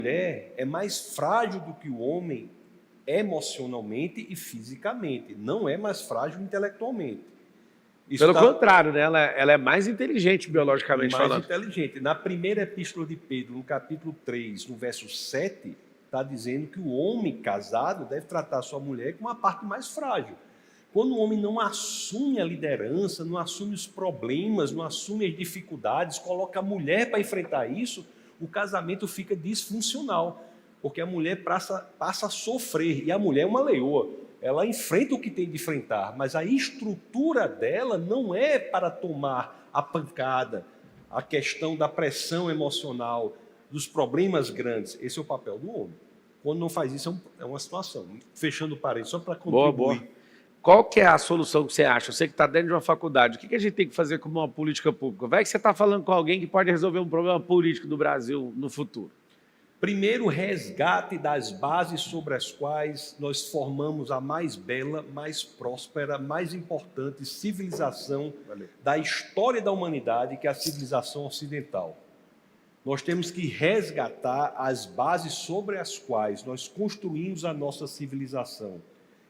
mulher é mais frágil do que o homem emocionalmente e fisicamente, não é mais frágil intelectualmente. Pelo contrário, né? Ela é mais inteligente biologicamente falando. Mais inteligente. Na primeira epístola de Pedro, no capítulo 3, no verso 7, está dizendo que o homem casado deve tratar a sua mulher como uma parte mais frágil. Quando o homem não assume a liderança, não assume os problemas, não assume as dificuldades, coloca a mulher para enfrentar isso, o casamento fica disfuncional, porque a mulher passa a sofrer, e a mulher é uma leoa, ela enfrenta o que tem de enfrentar, mas a estrutura dela não é para tomar a pancada, a questão da pressão emocional, dos problemas grandes. Esse é o papel do homem. Quando não faz isso, é uma situação. Fechando o parênteses, só para contribuir. Boa. Qual que é a solução que você acha? Você que está dentro de uma faculdade, o que a gente tem que fazer como uma política pública? Vai que você está falando com alguém que pode resolver um problema político do Brasil no futuro. Primeiro, resgate das bases sobre as quais nós formamos a mais bela, mais próspera, mais importante civilização da história da humanidade, que é a civilização ocidental. Nós temos que resgatar as bases sobre as quais nós construímos a nossa civilização,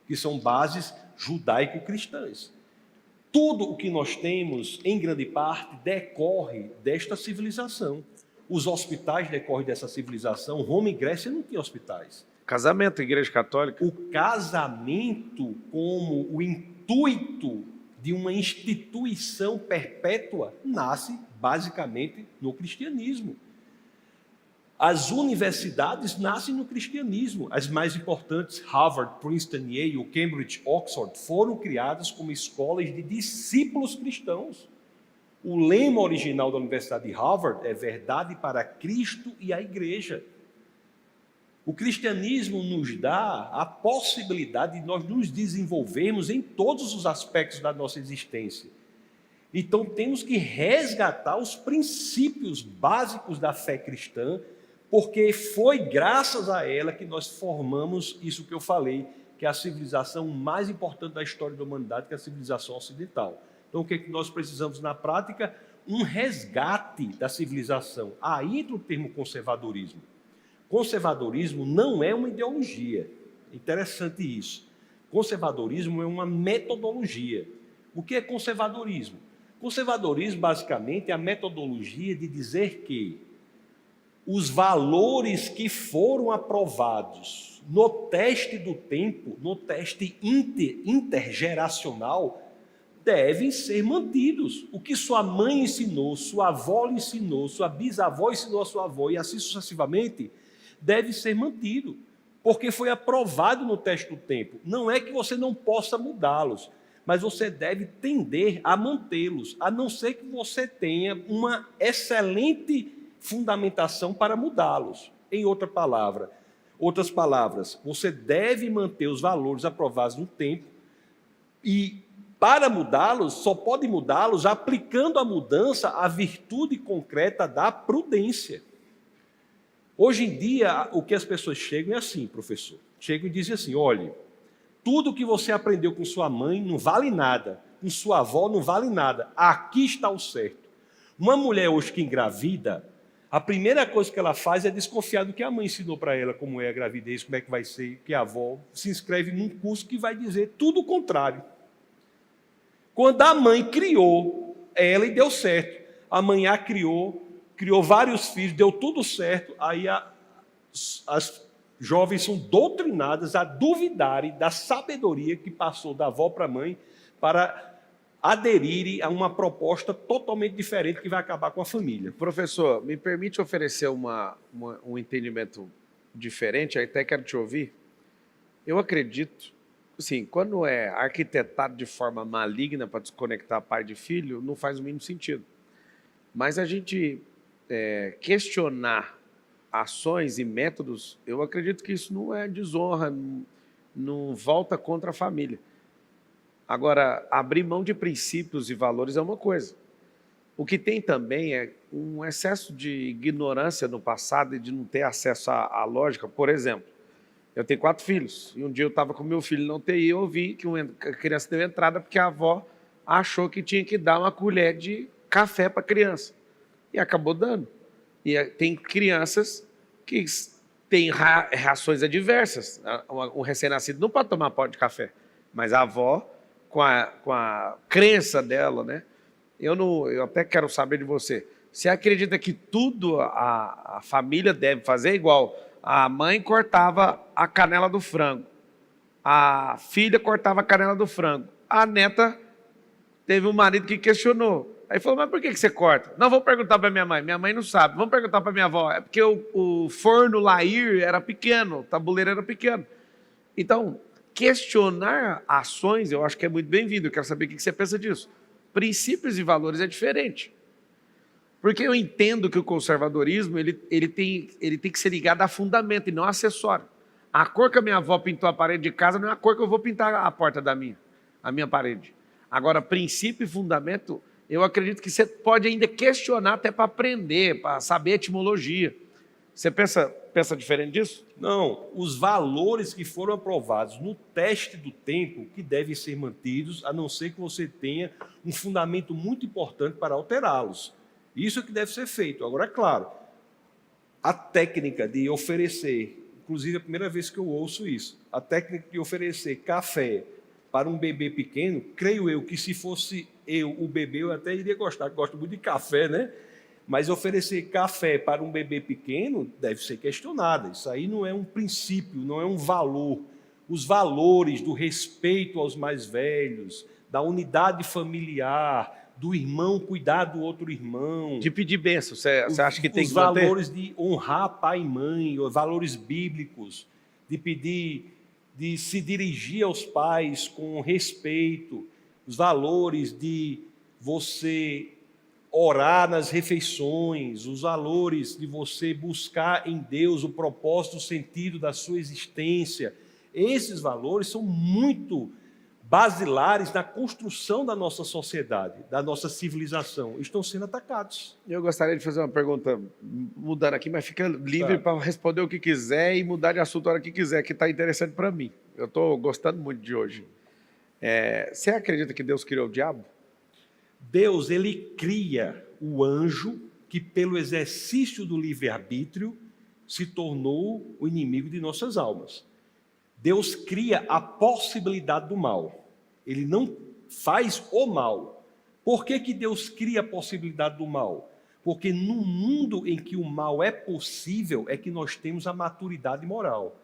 que são bases judaico-cristãs. Tudo o que nós temos, em grande parte, decorre desta civilização. Os hospitais decorrem dessa civilização. Roma e Grécia não tinham hospitais. Casamento, Igreja Católica. O casamento como o intuito de uma instituição perpétua nasce basicamente no cristianismo. As universidades nascem no cristianismo. As mais importantes, Harvard, Princeton, Yale, Cambridge, Oxford, foram criadas como escolas de discípulos cristãos. O lema original da Universidade de Harvard é verdade para Cristo e a Igreja. O cristianismo nos dá a possibilidade de nós nos desenvolvermos em todos os aspectos da nossa existência. Então, temos que resgatar os princípios básicos da fé cristã, porque foi graças a ela que nós formamos isso que eu falei, que é a civilização mais importante da história da humanidade, que é a civilização ocidental. Então, o que é que nós precisamos na prática? Um resgate da civilização. Aí entra o termo conservadorismo. Conservadorismo não é uma ideologia. Interessante isso. Conservadorismo é uma metodologia. O que é conservadorismo? Conservadorismo, basicamente, é a metodologia de dizer que os valores que foram aprovados no teste do tempo, no teste intergeracional, devem ser mantidos. O que sua mãe ensinou, sua avó lhe ensinou, sua bisavó ensinou a sua avó e assim sucessivamente, deve ser mantido, porque foi aprovado no teste do tempo. Não é que você não possa mudá-los, mas você deve tender a mantê-los, a não ser que você tenha uma excelente fundamentação para mudá-los. Em outras palavras, você deve manter os valores aprovados no tempo e, para mudá-los, só pode mudá-los aplicando a mudança à virtude concreta da prudência. Hoje em dia, o que as pessoas chegam é assim, professor. Chegam e dizem assim, olha, tudo que você aprendeu com sua mãe não vale nada, com sua avó não vale nada, aqui está o certo. Uma mulher hoje que engravida, a primeira coisa que ela faz é desconfiar do que a mãe ensinou para ela, como é a gravidez, como é que vai ser, que a avó se inscreve num curso que vai dizer tudo o contrário. Quando a mãe criou ela e deu certo, a mãe a criou vários filhos, deu tudo certo, aí as jovens são doutrinadas a duvidarem da sabedoria que passou da avó para a mãe para aderirem a uma proposta totalmente diferente que vai acabar com a família. Professor, me permite oferecer um entendimento diferente, até quero te ouvir. Eu acredito, assim, quando é arquitetado de forma maligna para desconectar pai de filho, não faz o mínimo sentido. Mas a gente questionar ações e métodos, eu acredito que isso não é desonra, não volta contra a família. Agora, abrir mão de princípios e valores é uma coisa. O que tem também é um excesso de ignorância no passado e de não ter acesso à lógica. Por exemplo, eu tenho 4 filhos, e um dia eu estava com meu filho na UTI e eu vi que a criança deu entrada porque a avó achou que tinha que dar uma colher de café para a criança. E acabou dando. E tem crianças que tem reações adversas. Um recém-nascido não pode tomar pó de café, mas a avó, com a crença dela, né? Eu até quero saber de você. Você acredita que tudo a família deve fazer igual? A mãe cortava a canela do frango, a filha cortava a canela do frango, a neta teve um marido que questionou. Aí falou, mas por que você corta? Não, vou perguntar para minha mãe não sabe. Vamos perguntar para minha avó. É porque o forno Lair era pequeno, o tabuleiro era pequeno. Então, questionar ações, eu acho que é muito bem-vindo. Eu quero saber o que você pensa disso. Princípios e valores é diferente. Porque eu entendo que o conservadorismo ele tem que ser ligado a fundamento e não a acessório. A cor que a minha avó pintou a parede de casa não é a cor que eu vou pintar a porta a minha parede. Agora, princípio e fundamento, eu acredito que você pode ainda questionar até para aprender, para saber etimologia. Você pensa diferente disso? Não, os valores que foram aprovados no teste do tempo que devem ser mantidos, a não ser que você tenha um fundamento muito importante para alterá-los. Isso é que deve ser feito. Agora, é claro, a técnica de oferecer, inclusive é a primeira vez que eu ouço isso, a técnica de oferecer café para um bebê pequeno, creio eu que se fosse eu, o bebê, eu até iria gostar, gosto muito de café, né? Mas oferecer café para um bebê pequeno deve ser questionado. Isso aí não é um princípio, não é um valor. Os valores do respeito aos mais velhos, da unidade familiar, do irmão cuidar do outro irmão. De pedir bênção, você acha que tem que manter? Os valores de honrar pai e mãe, valores bíblicos, de pedir, de se dirigir aos pais com respeito, os valores de você orar nas refeições, os valores de você buscar em Deus o propósito, o sentido da sua existência. Esses valores são muito basilares na construção da nossa sociedade, da nossa civilização. Estão sendo atacados. Eu gostaria de fazer uma pergunta, mudando aqui, mas fica livre para responder o que quiser e mudar de assunto a hora que quiser, que está interessante para mim. Eu estou gostando muito de hoje. Você acredita que Deus criou o diabo? Deus, ele cria o anjo que, pelo exercício do livre-arbítrio, se tornou o inimigo de nossas almas. Deus cria a possibilidade do mal. Ele não faz o mal. Por que Deus cria a possibilidade do mal? Porque no mundo em que o mal é possível, é que nós temos a maturidade moral.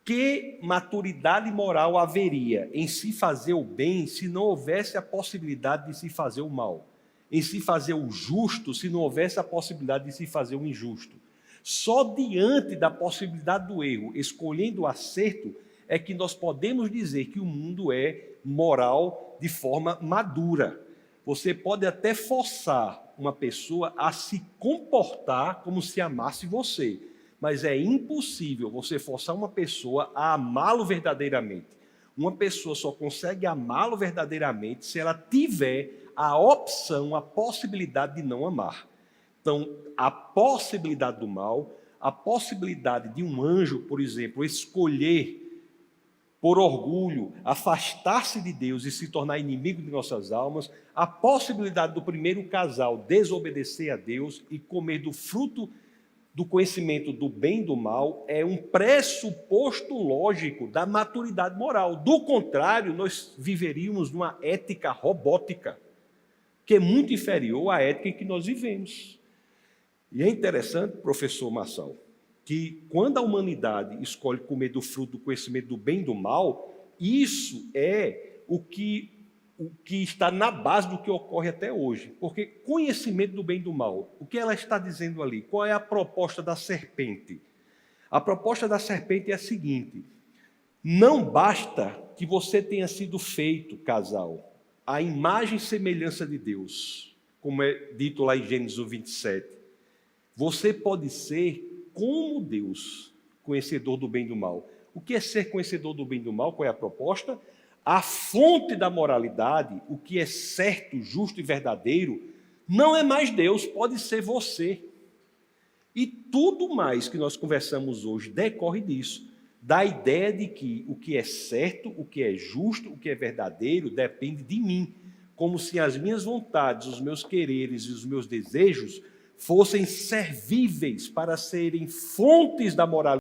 Que maturidade moral haveria em se fazer o bem se não houvesse a possibilidade de se fazer o mal? Em se fazer o justo se não houvesse a possibilidade de se fazer o injusto? Só diante da possibilidade do erro, escolhendo o acerto, é que nós podemos dizer que o mundo é moral de forma madura. Você pode até forçar uma pessoa a se comportar como se amasse você, mas é impossível você forçar uma pessoa a amá-lo verdadeiramente. Uma pessoa só consegue amá-lo verdadeiramente se ela tiver a opção, a possibilidade de não amar. Então, a possibilidade do mal, a possibilidade de um anjo, por exemplo, escolher, por orgulho, afastar-se de Deus e se tornar inimigo de nossas almas, a possibilidade do primeiro casal desobedecer a Deus e comer do fruto do conhecimento do bem e do mal é um pressuposto lógico da maturidade moral. Do contrário, nós viveríamos numa ética robótica, que é muito inferior à ética em que nós vivemos. E é interessante, professor Marçal, que quando a humanidade escolhe comer do fruto do conhecimento do bem e do mal, isso é o que está na base do que ocorre até hoje. Porque conhecimento do bem e do mal, o que ela está dizendo ali? Qual é a proposta da serpente? A proposta da serpente é a seguinte: não basta que você tenha sido feito, casal, à imagem e semelhança de Deus, como é dito lá em Gênesis 27. Você pode ser como Deus, conhecedor do bem e do mal. O que é ser conhecedor do bem e do mal? Qual é a proposta? A fonte da moralidade, o que é certo, justo e verdadeiro, não é mais Deus, pode ser você. E tudo mais que nós conversamos hoje decorre disso, da ideia de que o que é certo, o que é justo, o que é verdadeiro, depende de mim, como se as minhas vontades, os meus quereres e os meus desejos fossem servíveis para serem fontes da moralidade